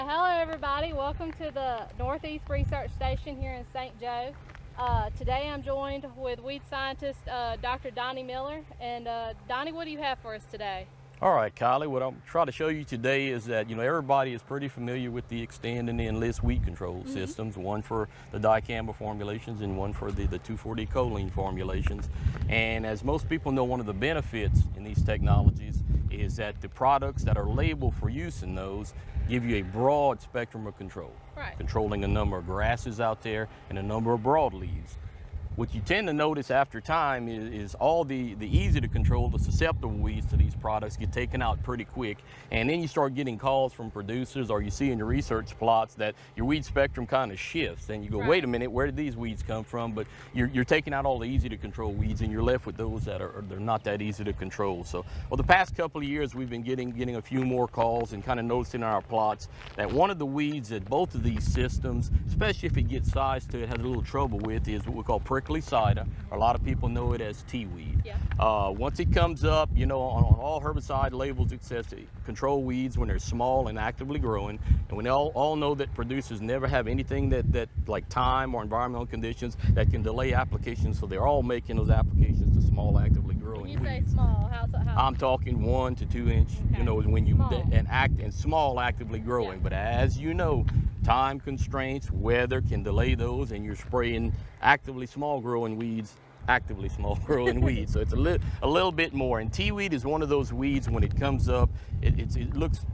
Hello everybody, welcome to the Northeast Research Station here in St. Joe. Today I'm joined with weed scientist Dr. Donnie Miller. And Donnie, what do you have for us today? All right, Kylie, what I'm trying to show you today is that, everybody is pretty familiar with the Extend and the Enlist weed control systems, one for the dicamba formulations and one for the 2,4-D choline formulations. And as most people know, one of the benefits in these technologies is that the products that are labeled for use in those give you a broad spectrum of control, controlling a number of grasses out there and a number of broadleaves. What you tend to notice after time is all the easy to control, the susceptible weeds to these products get taken out pretty quick. And then you start getting calls from producers, or you see in your research plots that your weed spectrum kind of shifts. And you go, wait a minute, where did these weeds come from? But you're taking out all the easy to control weeds and you're left with those that they're not that easy to control. So, well, the past couple of years we've been getting a few more calls and kind of noticing in our plots that one of the weeds that both of these systems, especially if it gets size to it, has a little trouble with is what we call prickly cider, or a lot of people know it as teaweed. Once it comes up, on all herbicide labels it says to control weeds when they're small and actively growing, and we all know that producers never have anything that like time or environmental conditions that can delay applications, so they're all making those applications to small actively growing When you weeds. say small, how? I'm talking 1 to 2 inch, when you small actively growing. But as you know, time constraints, weather can delay those, and you're spraying actively small growing weeds. So it's a little bit more. And teaweed is one of those weeds, when it comes up, it looks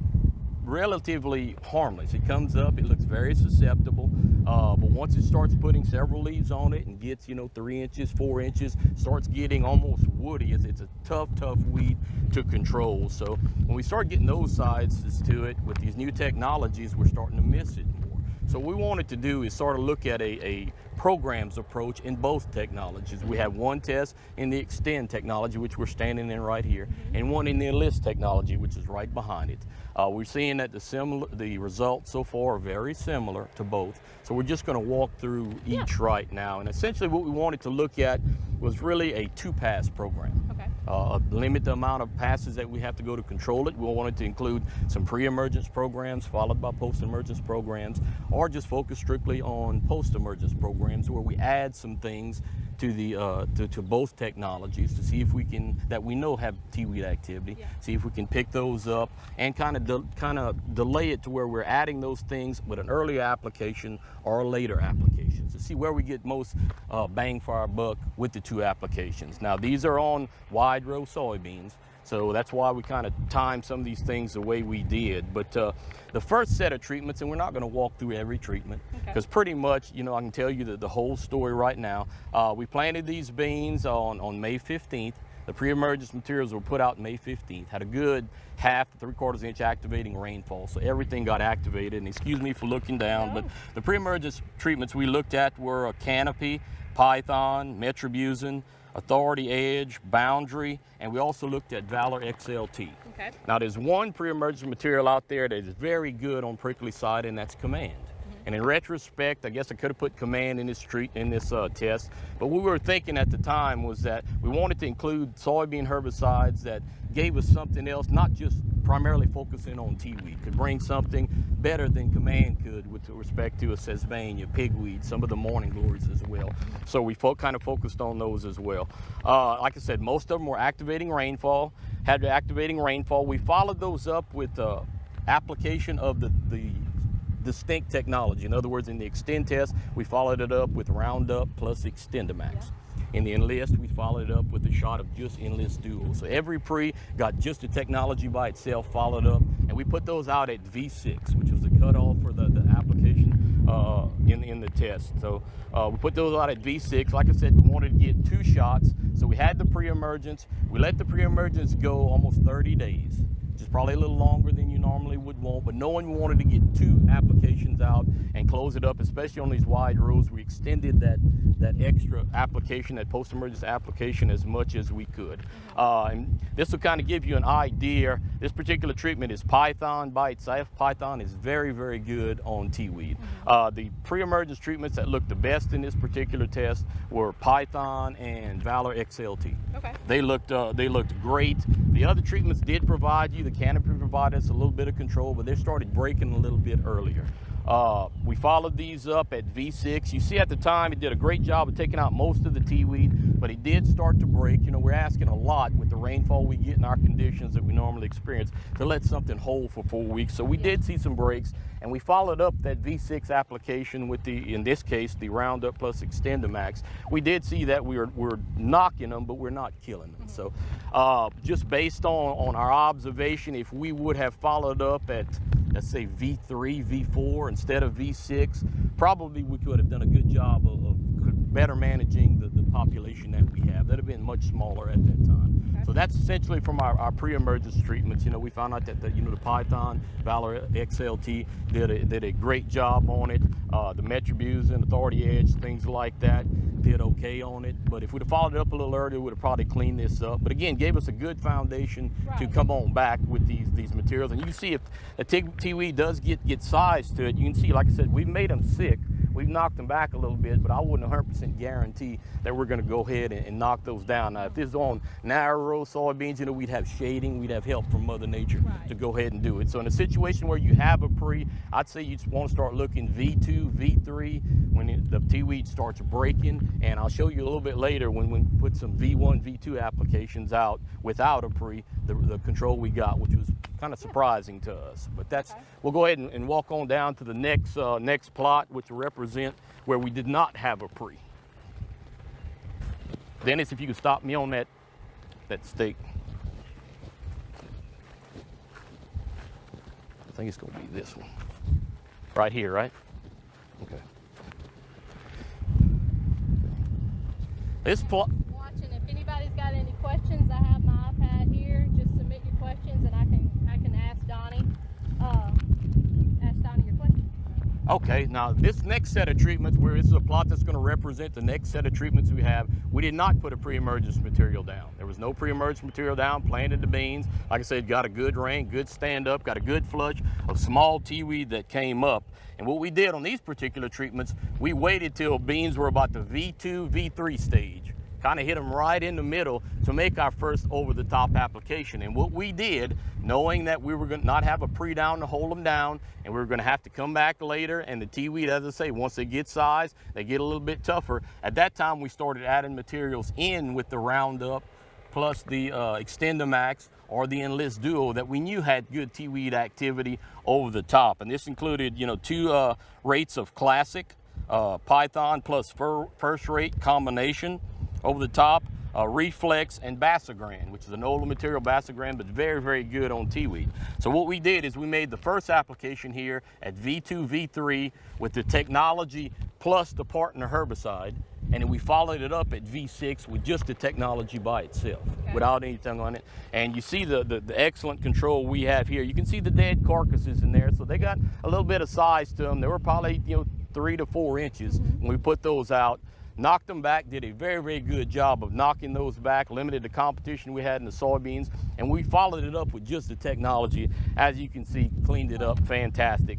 relatively harmless. It comes up, it looks very susceptible, but once it starts putting several leaves on it and gets 3 inches, 4 inches, starts getting almost woody. It's a tough weed to control. So when we start getting those sizes to it with these new technologies, we're starting to miss it more. So what we wanted to do is sort of look at a programs approach in both technologies. We have one test in the Extend technology, which we're standing in right here, and one in the Enlist technology, which is right behind it. We're seeing that the results so far are very similar to both. So we're just going to walk through each right now. And essentially what we wanted to look at was really a 2-pass program. Limit the amount of passes that we have to go to control it. We wanted to include some pre-emergence programs followed by post-emergence programs, or just focus strictly on post-emergence programs where we add some things to the to both technologies to see if we can, that we know have teaweed activity, see if we can pick those up and kind of delay it to where we're adding those things with an earlier application or a later application to see where we get most bang for our buck with the two applications. Now these are on wide row soybeans, so that's why we kind of timed some of these things the way we did. But the first set of treatments, and we're not going to walk through every treatment, because pretty much, I can tell you the whole story right now. We planted these beans on May 15th. The pre-emergence materials were put out May 15th. Had a good 1/2 to 3/4 inch activating rainfall, so everything got activated. And excuse me for looking down, but the pre-emergence treatments we looked at were a Canopy, Python, Metribuzin, Authority Edge, Boundary, and we also looked at Valor XLT. Now there's one pre-emergence material out there that is very good on prickly cider, and that's Command. And in retrospect, I guess I could have put Command in this test, but what we were thinking at the time was that we wanted to include soybean herbicides that gave us something else, not just primarily focusing on teaweed, could bring something better than Command could with respect to a sesbania, pigweed, some of the morning glories as well. So we kind of focused on those as well. Like I said, most of them were activating rainfall, had activating rainfall. We followed those up with application of the distinct technology. In other words, in the Extend test, we followed it up with Roundup plus Extendamax. In the Enlist, we followed it up with a shot of just Enlist Duo. So every pre got just the technology by itself, followed up, and we put those out at V6, which was the cutoff for the application in the test. So we put those out at V6. Like I said, we wanted to get 2 shots. So we had the pre-emergence. We let the pre-emergence go almost 30 days. Which is probably a little longer than you normally would want, but knowing we wanted to get 2 applications out and close it up, especially on these wide rows, we extended that extra application, that post-emergence application, as much as we could. And this will kind of give you an idea. This particular treatment is Python by itself. Python is very, very good on teaweed. The pre-emergence treatments that looked the best in this particular test were Python and Valor XLT. They looked great. The other treatments did provide you, the canopy provided us a little bit of control, but they started breaking a little bit earlier. We followed these up at V6. You see at the time, it did a great job of taking out most of the teaweed, but it did start to break. You know, we're asking a lot with the rainfall we get in our conditions that we normally experience to let something hold for 4 weeks. So we did see some breaks, and we followed up that V6 application with the, in this case, the Roundup plus Extend-A-Max. We did see that we're knocking them, but we're not killing them. So just based on our observation, if we would have followed up at, let's say, V3, V4 instead of V6, probably we could have done a good job of better managing the population that we have. That have been much smaller at that time. Okay. So that's essentially from our pre-emergence treatments. You know, we found out that the Python, Valor XLT did a great job on it. The Metribuzin, Authority Edge, things like that did okay on it. But if we'd have followed it up a little earlier, we would have probably cleaned this up. But again, gave us a good foundation to come on back with these materials. And you see if the teaweed does get size to it, you can see, like I said, we've made them sick. We've knocked them back a little bit, but I wouldn't 100% guarantee that we're going to go ahead and knock those down. Now, if this is on narrow row soybeans, you know, we'd have shading, we'd have help from Mother Nature to go ahead and do it. So in a situation where you have a pre, I'd say you just want to start looking V2, V3 when the teaweed starts breaking. And I'll show you a little bit later when we put some V1, V2 applications out without a pre, the control we got, which was kind of surprising to us. But that's, we'll go ahead and walk on down to the next plot, which will represent where we did not have a pre. Dennis, if you could stop me on that stake. I think it's going to be this one. Right here, right? Okay. This plot. Watching, if anybody's got any questions, I have my iPad here. Just submit your questions and I can ask Donnie. Ask Donnie your questions. Okay, now this next set of treatments, where this is a plot that's going to represent the next set of treatments we have, we did not put a pre-emergence material down. There was no pre-emergence material down, planted the beans. Like I said, got a good rain, good stand up, got a good flush of small teaweed that came up. And what we did on these particular treatments, we waited till beans were about the V2, V3 stage. Kind of hit them right in the middle to make our first over-the-top application. And what we did, knowing that we were going to not have a pre-down to hold them down, and we were going to have to come back later, and the teaweed, as I say, once they get size, they get a little bit tougher. At that time, we started adding materials in with the Roundup, plus the Extend-A-Max or the Enlist Duo that we knew had good teaweed activity over the top. And this included, you know, 2 rates of classic, Python plus first rate combination over the top, Reflex and Basagran, which is an older material, Basagran, but very, very good on teaweed. So what we did is we made the first application here at V2, V3 with the technology plus the partner herbicide, and then we followed it up at V6 with just the technology by itself, without anything on it. And you see the excellent control we have here. You can see the dead carcasses in there, so they got a little bit of size to them. They were probably, you know, 3 to 4 inches when we put those out. Knocked them back, did a very, very good job of knocking those back, limited the competition we had in the soybeans, and we followed it up with just the technology. As you can see, cleaned it up fantastic.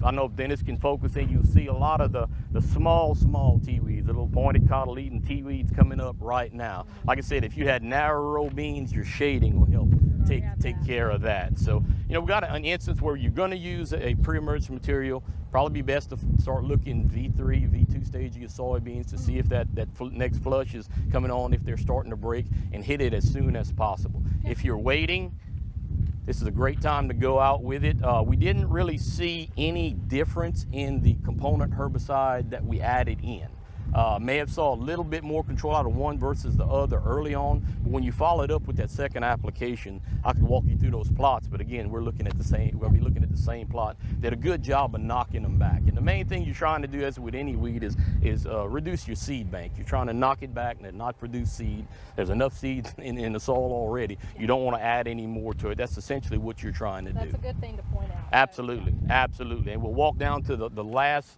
I know if Dennis can focus in, you'll see a lot of the small teaweeds, the little pointed cotyledon teaweeds coming up right now. Like I said, if you had narrow row beans, your shading will help take care of that. So, you know, we got an instance where you're going to use a pre-emergence material. Probably be best to start looking V3, V2 stage of your soybeans to see if that next flush is coming on, if they're starting to break, and hit it as soon as possible. If you're waiting, this is a great time to go out with it. We didn't really see any difference in the component herbicide that we added in. May have saw a little bit more control out of one versus the other early on, but when you follow it up with that second application, I could walk you through those plots, but again, we're looking at the same, we'll be looking at the same plot. Did a good job of knocking them back. And the main thing you're trying to do, as with any weed, is reduce your seed bank. You're trying to knock it back and not produce seed. There's enough seed in the soil already. You don't want to add any more to it. That's essentially what you're trying to do. That's a good thing to point out. Absolutely, absolutely. And we'll walk down to the last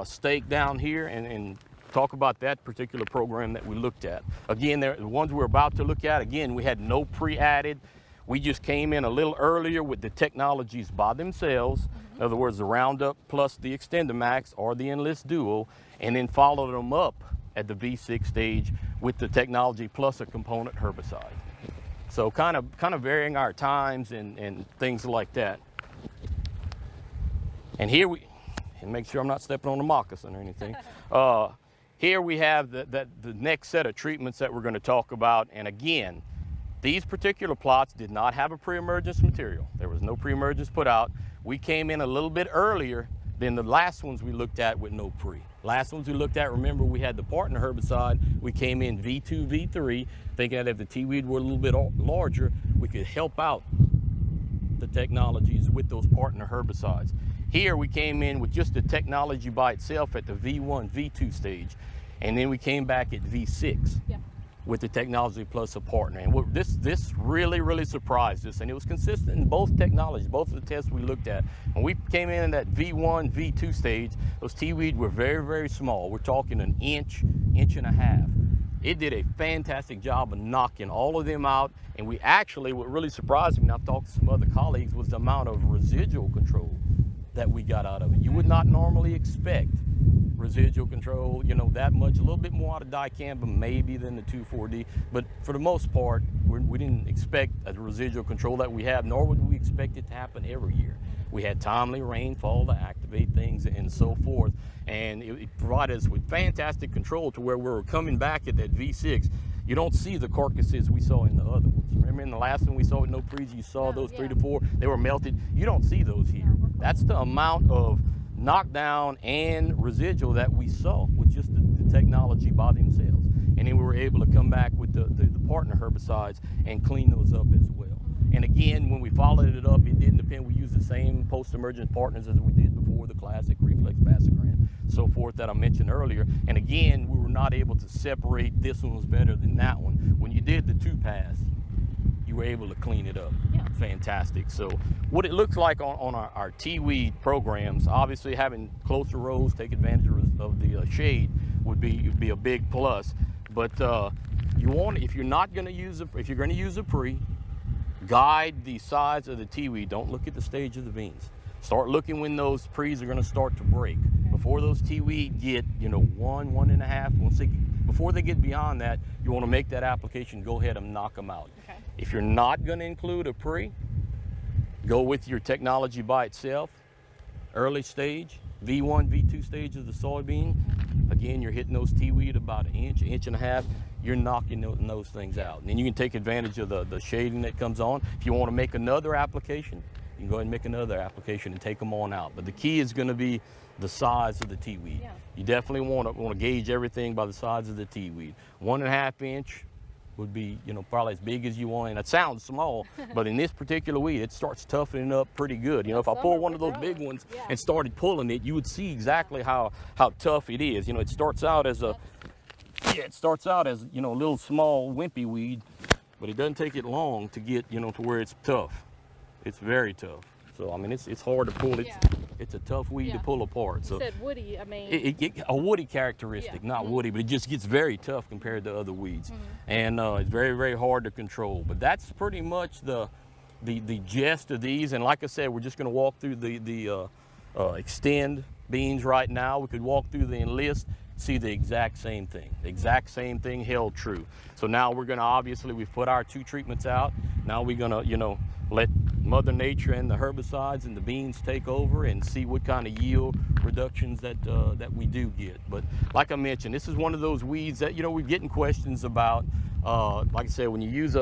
stake down here and talk about that particular program that we looked at. Again, the ones we're about to look at, again, we had no pre-added. We just came in a little earlier with the technologies by themselves. In other words, the Roundup plus the Extend-A-Max or the Enlist Duo, and then followed them up at the V6 stage with the technology plus a component herbicide. So kind of varying our times and things like that. And here and make sure I'm not stepping on a moccasin or anything. Here we have the next set of treatments that we're going to talk about. And again, these particular plots did not have a pre-emergence material. There was no pre-emergence put out. We came in a little bit earlier than the last ones we looked at with no pre. Last ones we looked at, remember, we had the partner herbicide. We came in V2, V3, thinking that if the Teaweed were a little bit larger, we could help out the technologies with those partner herbicides. Here we came in with just the technology by itself at the V1, V2 stage, and then we came back at V6 with the technology plus a partner. And this really surprised us, and it was consistent in both technologies, both of the tests we looked at. When we came in that V1, V2 stage, those Teaweed were very small. We're talking an inch, inch and a half. It did a fantastic job of knocking all of them out, and we actually, what really surprised me, and I've talked to some other colleagues, was the amount of residual control that we got out of it. You would not normally expect residual control, you know, that much, a little bit more out of dicamba maybe than the 2,4-D, but for the most part, we didn't expect a residual control that we have, nor would we expect it to happen every year. We had timely rainfall to activate things and so forth, and it provided us with fantastic control to where we were coming back at that V6. You don't see the carcasses we saw in the other ones. Remember in the last one we saw with no pre's, you saw those 3 to 4, they were melted. You don't see those here. That's the amount of knockdown and residual that we saw with just the technology by themselves. And then we were able to come back with the partner herbicides and clean those up as well. And again, when we followed it up, it didn't depend. We used the same post-emergent partners as we did before, the classic reflex basagram, so forth, that I mentioned earlier. And again, we were not able to separate this one was better than that one. When you did the 2-pass, you were able to clean it up. Fantastic. So what it looks like on our Teaweed programs, obviously having closer rows, take advantage of the shade would be a big plus. But you want, if you're going to use a pre, guide the size of the Teaweed. Don't look at the stage of the beans. Start looking when those pre's are going to start to break. Before those Teaweed get, you know, 1.5, before they get beyond that, you want to make that application, go ahead and knock them out. If you're not going to include a pre, go with your technology by itself, early stage, V1, V2 stage of the soybean. Again, you're hitting those Teaweed about an inch, inch and a half. You're knocking those things out. And then you can take advantage of the shading that comes on. If you want to make another application, you can go ahead and make another application and take them on out. But the key is going to be the size of the Teaweed. You definitely want to gauge everything by the size of the Teaweed. 1.5 inch would be, you know, probably as big as you want. And it sounds small, but in this particular weed, it starts toughening up pretty good. You know, if I pull one of those big ones and started pulling it, you would see exactly how tough it is. You know, it starts out as a, you know, a little small wimpy weed, but it doesn't take it long to get, you know, to where it's tough. It's very tough. So, I mean, it's hard to pull. It's a tough weed to pull apart. So you said woody, I mean. A woody characteristic, not woody, but it just gets very tough compared to other weeds. And it's very hard to control. But that's pretty much the gist of these. And like I said, we're just going to walk through the Extend beans right now. We could walk through the Enlist, see the exact same thing. The exact same thing held true. So now we're going to, obviously, we've put our 2 treatments out. Now we're going to, you know, let Mother Nature and the herbicides and the beans take over and see what kind of yield reductions that we do get. But like I mentioned, this is one of those weeds that, you know, we're getting questions about. Like I said, when you use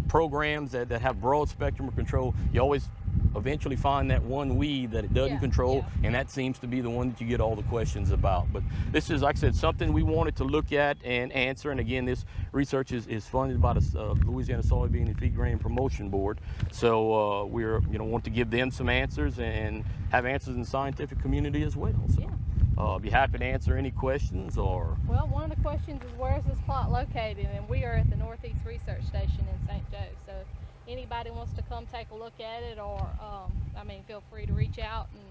programs that have broad spectrum of control, you always eventually find that one weed that it doesn't control, and that seems to be the one that you get all the questions about. But this is, like I said, something we wanted to look at and answer. And again, this research is funded by the Louisiana Soybean and Feed Grain Promotion Board. So we're, you know, want to give them some answers and have answers in the scientific community as well. So be happy to answer any questions. Or well, one of the questions is, where is this plot located? And we are at the Northeast Research Station in St. Joe. So if anybody wants to come take a look at it, or I mean, feel free to reach out and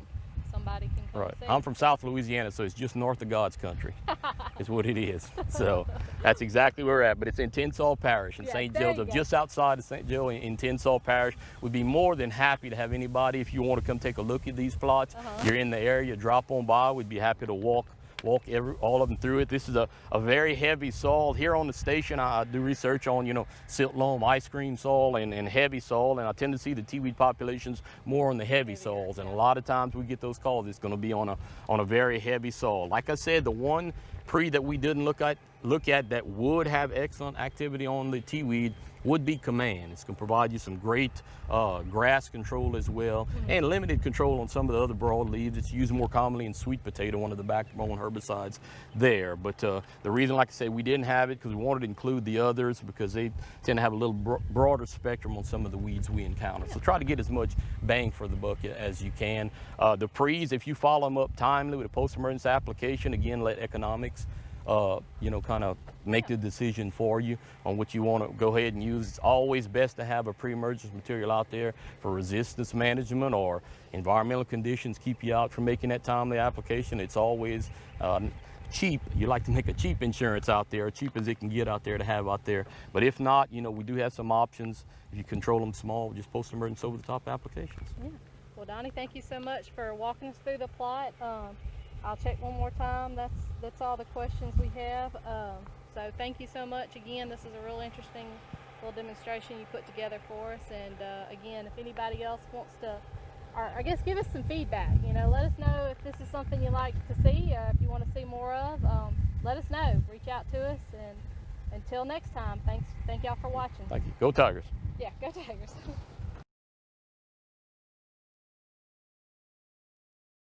somebody can come see. I'm from South Louisiana, so it's just north of God's country. Is what it is. So that's exactly where we're at. But it's in Tensall Parish in St. Joseph, just outside of St. Joe in Tensall Parish. We'd be more than happy to have anybody, if you want to come take a look at these plots. You're in the area, drop on by. We'd be happy to walk walk all of them through it. This is a very heavy soil. Here on the station, I do research on, you know, silt loam, ice cream soil, and heavy soil, and I tend to see the teaweed populations more on the heavy soils, and a lot of times we get those calls. It's going to be on a very heavy soil. Like I said, the one pre that we didn't look at that would have excellent activity on the teaweed would be Command. It's going to provide you some great grass control as well, and limited control on some of the other broadleaves. It's used more commonly in sweet potato, one of the backbone herbicides there. But the reason, like I said, we didn't have it because we wanted to include the others because they tend to have a little broader spectrum on some of the weeds we encounter. So try to get as much bang for the buck as you can. The pre's, if you follow them up timely with a post-emergence application, again, let economics you know, kind of make the decision for you on what you want to go ahead and use. It's always best to have a pre-emergence material out there for resistance management or environmental conditions keep you out from making that timely application. It's always cheap. You like to make a cheap insurance out there, cheap as it can get out there to have out there. But if not, you know, we do have some options. If you control them small, just post-emergence over-the-top applications. Yeah. Well, Donnie, thank you so much for walking us through the plot. I'll check one more time. That's all the questions we have. So thank you so much. Again, this is a real interesting little demonstration you put together for us. And again, if anybody else wants to, or I guess give us some feedback. You know, let us know if this is something you like to see, if you want to see more of. Let us know. Reach out to us. And until next time, thank y'all for watching. Thank you. Go Tigers. Yeah, go Tigers.